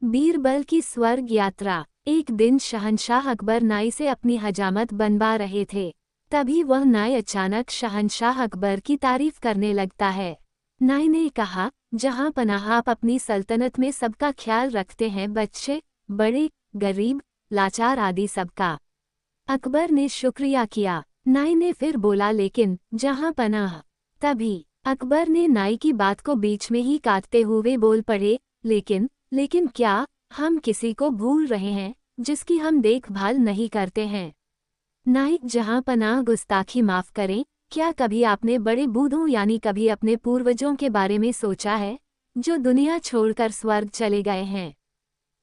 बीरबल की स्वर्ग यात्रा। एक दिन शहंशाह अकबर नाई से अपनी हजामत बनवा रहे थे। तभी वह नाई अचानक शहंशाह अकबर की तारीफ करने लगता है। नाई ने कहा, जहां पनाह आप अपनी सल्तनत में सबका ख्याल रखते हैं, बच्चे बड़े गरीब लाचार आदि सबका। अकबर ने शुक्रिया किया। नाई ने फिर बोला, लेकिन जहां पनाह। तभी अकबर ने नाई की बात को बीच में ही काटते हुए बोल पड़े, लेकिन क्या हम किसी को भूल रहे हैं जिसकी हम देखभाल नहीं करते हैं। नाई जहां पनाह, गुस्ताखी माफ करें, क्या कभी आपने बड़े बूढ़ों यानी कभी अपने पूर्वजों के बारे में सोचा है जो दुनिया छोड़कर स्वर्ग चले गए हैं।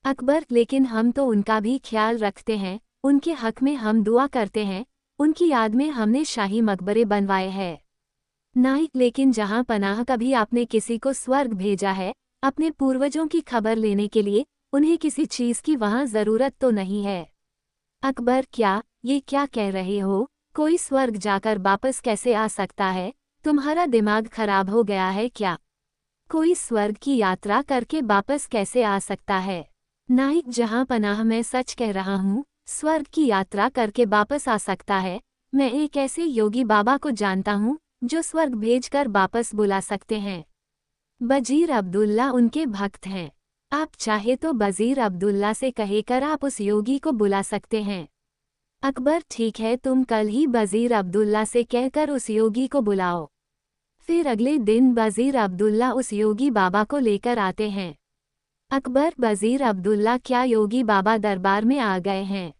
अकबर, लेकिन हम तो उनका भी ख्याल रखते हैं, उनके हक में हम दुआ करते हैं, उनकी याद में हमने शाही मकबरे बनवाए हैं। नाई, लेकिन जहां पनाह कभी आपने किसी को स्वर्ग भेजा है अपने पूर्वजों की खबर लेने के लिए, उन्हें किसी चीज की वहां जरूरत तो नहीं है। अकबर, ये क्या कह रहे हो, कोई स्वर्ग जाकर वापस कैसे आ सकता है, तुम्हारा दिमाग खराब हो गया है क्या। कोई स्वर्ग की यात्रा करके वापस कैसे आ सकता है। नाई, जहां पनाह मैं सच कह रहा हूँ, स्वर्ग की यात्रा करके वापस आ सकता है। मैं एक ऐसे योगी बाबा को जानता हूँ जो स्वर्ग भेजकर वापस बुला सकते हैं। बजीर अब्दुल्ला उनके भक्त हैं। आप चाहे तो बजीर अब्दुल्ला से कहकर आप उस योगी को बुला सकते हैं। अकबर, ठीक है, तुम कल ही बजीर अब्दुल्ला से कहकर उस योगी को बुलाओ। फिर अगले दिन बजीर अब्दुल्ला उस योगी बाबा को लेकर आते हैं। अकबर, बजीर अब्दुल्ला, क्या योगी बाबा दरबार में आ गए हैं।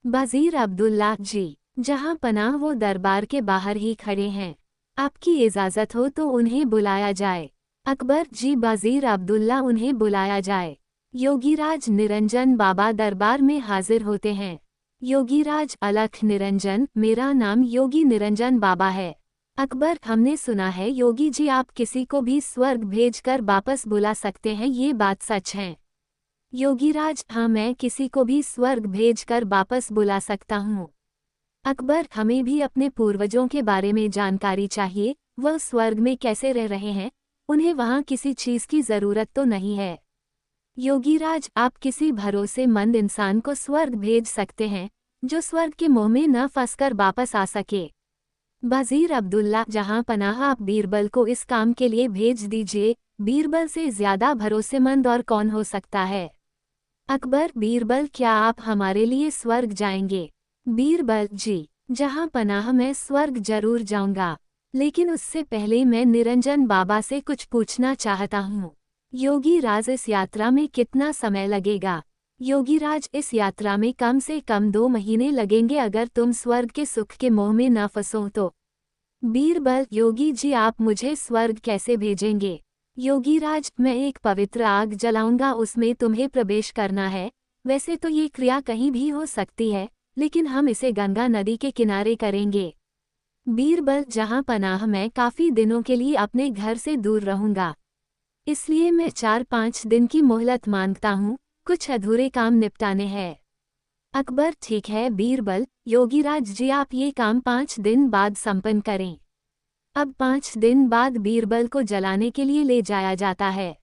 बजीर अब्दुल्ला, जी जहां पनाह वो दरबार के बाहर ही खड़े हैं, आपकी इजाज़त हो तो उन्हें बुलाया जाए। अकबर, जी बजीर अब्दुल्ला, उन्हें बुलाया जाए। योगीराज निरंजन बाबा दरबार में हाजिर होते हैं। योगीराज, अलख निरंजन, मेरा नाम योगी निरंजन बाबा है। अकबर, हमने सुना है योगी जी आप किसी को भी स्वर्ग भेजकर वापस बुला सकते हैं, ये बात सच है। योगीराज, हाँ, मैं किसी को भी स्वर्ग भेजकर वापस बुला सकता हूँ। अकबर, हमें भी अपने पूर्वजों के बारे में जानकारी चाहिए, वह स्वर्ग में कैसे रह रहे हैं, उन्हें वहाँ किसी चीज़ की ज़रूरत तो नहीं है। योगीराज, आप किसी भरोसेमंद इंसान को स्वर्ग भेज सकते हैं जो स्वर्ग के मुंह में न फंसकर वापस आ सके। वज़ीर अब्दुल्ला, जहां पनाह आप बीरबल को इस काम के लिए भेज दीजिए। बीरबल से ज़्यादा भरोसेमंद और कौन हो सकता है। अकबर, बीरबल, क्या आप हमारे लिए स्वर्ग जाएंगे। बीरबल, जी जहां पनाह मैं स्वर्ग जरूर जाऊंगा, लेकिन उससे पहले मैं निरंजन बाबा से कुछ पूछना चाहता हूँ। योगीराज, इस यात्रा में कितना समय लगेगा। योगीराज, इस यात्रा में कम से कम 2 महीने लगेंगे अगर तुम स्वर्ग के सुख के मोह में न फंसो तो। बीरबल, योगी जी आप मुझे स्वर्ग कैसे भेजेंगे। योगीराज, मैं एक पवित्र आग जलाऊंगा, उसमें तुम्हें प्रवेश करना है। वैसे तो ये क्रिया कहीं भी हो सकती है, लेकिन हम इसे गंगा नदी के किनारे करेंगे। बीरबल, जहां पनाह मैं काफ़ी दिनों के लिए अपने घर से दूर रहूंगा, इसलिए मैं 4-5 दिन की मोहलत मांगता हूँ, कुछ अधूरे काम निपटाने हैं। अकबर, ठीक है बीरबल, योगीराज जी आप ये काम 5 दिन बाद संपन्न करें। अब 5 दिन बाद बीरबल को जलाने के लिए ले जाया जाता है।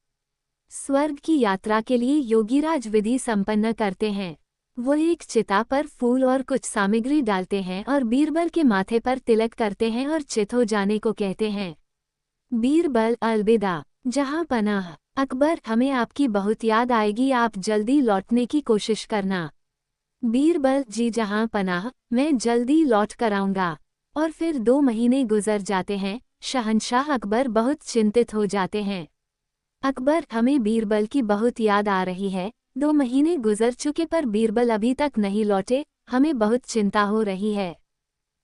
स्वर्ग की यात्रा के लिए योगीराज विधि संपन्न करते हैं। वो एक चिता पर फूल और कुछ सामग्री डालते हैं और बीरबल के माथे पर तिलक करते हैं और चित हो जाने को कहते हैं। बीरबल, अलविदा जहां पनाह। अकबर, हमें आपकी बहुत याद आएगी, आप जल्दी लौटने की कोशिश करना। बीरबल, जी जहां पनाह, मैं जल्दी लौट कर आऊंगा। और फिर 2 महीने गुजर जाते हैं। शहंशाह अकबर बहुत चिंतित हो जाते हैं। अकबर, हमें बीरबल की बहुत याद आ रही है, 2 महीने गुजर चुके पर बीरबल अभी तक नहीं लौटे, हमें बहुत चिंता हो रही है।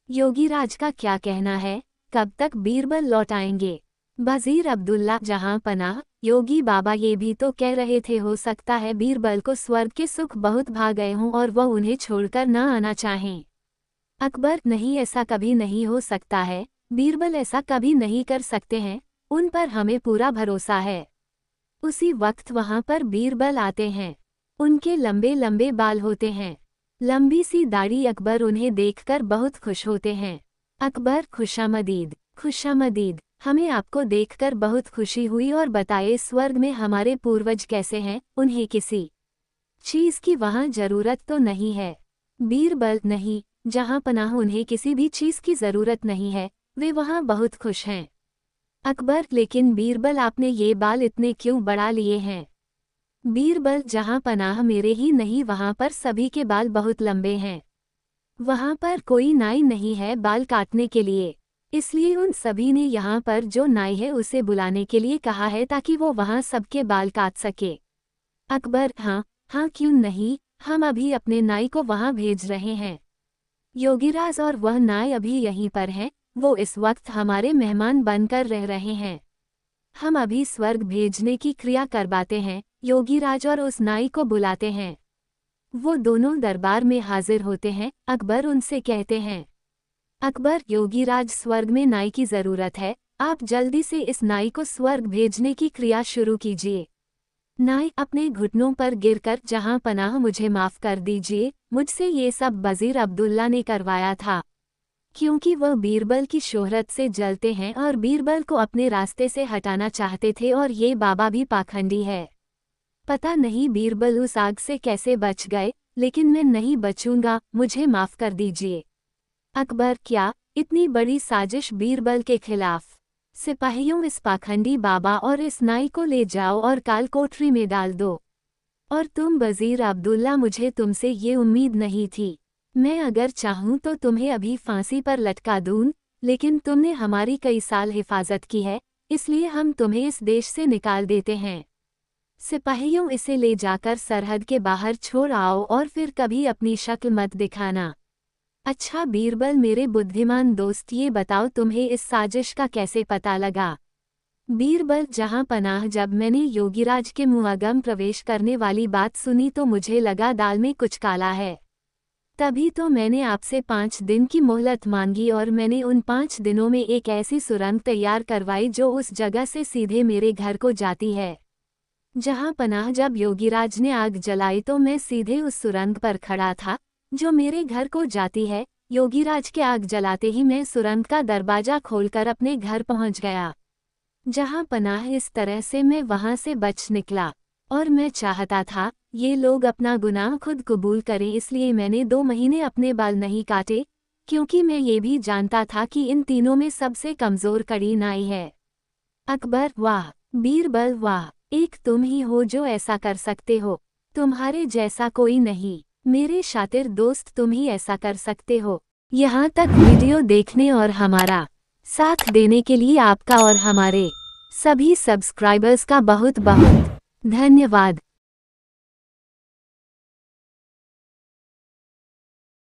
योगीराज का क्या कहना है, कब तक बीरबल लौट आएंगे। वज़ीर अब्दुल्ला, जहां पनाह, योगी बाबा ये भी तो कह रहे थे हो सकता है बीरबल को स्वर्ग के सुख बहुत भा गए हों और वह उन्हें छोड़कर न आना चाहें। अकबर, नहीं, ऐसा कभी नहीं हो सकता है, बीरबल ऐसा कभी नहीं कर सकते हैं, उन पर हमें पूरा भरोसा है। उसी वक्त वहां पर बीरबल आते हैं। उनके लंबे लंबे बाल होते हैं, लंबी सी दाढ़ी। अकबर उन्हें देखकर बहुत खुश होते हैं। अकबर, खुशामदीद खुशामदीद। हमें आपको देखकर बहुत खुशी हुई और बताए स्वर्ग में हमारे पूर्वज कैसे हैं, उन्हें किसी चीज की वहाँ जरूरत तो नहीं है। बीरबल, नहीं, जहाँ पनाह उन्हें किसी भी चीज की जरूरत नहीं है, वे वहाँ बहुत खुश हैं। अकबर, लेकिन बीरबल आपने ये बाल इतने क्यों बढ़ा लिए हैं? बीरबल, जहाँ पनाह मेरे ही नहीं वहाँ पर सभी के बाल बहुत लंबे हैं। वहाँ पर कोई नाई नहीं है बाल काटने के लिए, इसलिए उन सभी ने यहाँ पर जो नाई है उसे बुलाने के लिए कहा है ताकि वो वहाँ सबके बाल काट सके। अकबर, हाँ हाँ क्यों नहीं, हम अभी अपने नाई को वहाँ भेज रहे हैं। योगीराज और वह नाई अभी यहीं पर हैं, वो इस वक्त हमारे मेहमान बनकर रह रहे हैं। हम अभी स्वर्ग भेजने की क्रिया करवाते हैं। योगीराज और उस नाई को बुलाते हैं। वो दोनों दरबार में हाजिर होते हैं। अकबर उनसे कहते हैं, अकबर, योगीराज, स्वर्ग में नाई की जरूरत है, आप जल्दी से इस नाई को स्वर्ग भेजने की क्रिया शुरू कीजिए। नाई अपने घुटनों पर गिरकर, जहां पनाह मुझे माफ कर दीजिए, मुझसे ये सब वजीर अब्दुल्ला ने करवाया था, क्योंकि वह बीरबल की शोहरत से जलते हैं और बीरबल को अपने रास्ते से हटाना चाहते थे, और ये बाबा भी पाखंडी है। पता नहीं बीरबल उस आग से कैसे बच गए, लेकिन मैं नहीं बचूंगा, मुझे माफ कर दीजिए। अकबर, क्या इतनी बड़ी साजिश बीरबल के खिलाफ? सिपाहियों, इस पाखंडी बाबा और इस नाई को ले जाओ और काल कोठरी में डाल दो। और तुम वजीर अब्दुल्ला, मुझे तुमसे ये उम्मीद नहीं थी। मैं अगर चाहूँ तो तुम्हें अभी फांसी पर लटका दूं, लेकिन तुमने हमारी कई साल हिफाजत की है, इसलिए हम तुम्हें इस देश से निकाल देते हैं। सिपाहियों, इसे ले जाकर सरहद के बाहर छोड़ आओ और फिर कभी अपनी शक्ल मत दिखाना। अच्छा बीरबल, मेरे बुद्धिमान दोस्त, ये बताओ तुम्हें इस साजिश का कैसे पता लगा? बीरबल, जहां पनाह, जब मैंने योगीराज के मुआगम प्रवेश करने वाली बात सुनी तो मुझे लगा दाल में कुछ काला है। तभी तो मैंने आपसे 5 दिन की मोहलत मांगी, और मैंने उन 5 दिनों में एक ऐसी सुरंग तैयार करवाई जो उस जगह से सीधे मेरे घर को जाती है। जहां पनाह, जब योगीराज ने आग जलाई तो मैं सीधे उस सुरंग पर खड़ा था जो मेरे घर को जाती है। योगीराज के आग जलाते ही मैं सुरंग का दरवाजा खोलकर अपने घर पहुंच गया। जहां पनाह, इस तरह से मैं वहां से बच निकला, और मैं चाहता था ये लोग अपना गुनाह खुद कबूल करें, इसलिए मैंने 2 महीने अपने बाल नहीं काटे, क्योंकि मैं ये भी जानता था कि इन तीनों में सबसे कमजोर कड़ी नाई है। अकबर, वाह! बीरबल, वाह! एक तुम ही हो जो ऐसा कर सकते हो, तुम्हारे जैसा कोई नहीं। मेरे शातिर दोस्त, तुम ही ऐसा कर सकते हो। यहाँ तक वीडियो देखने और हमारा साथ देने के लिए आपका और हमारे सभी सब्सक्राइबर्स का बहुत बहुत धन्यवाद।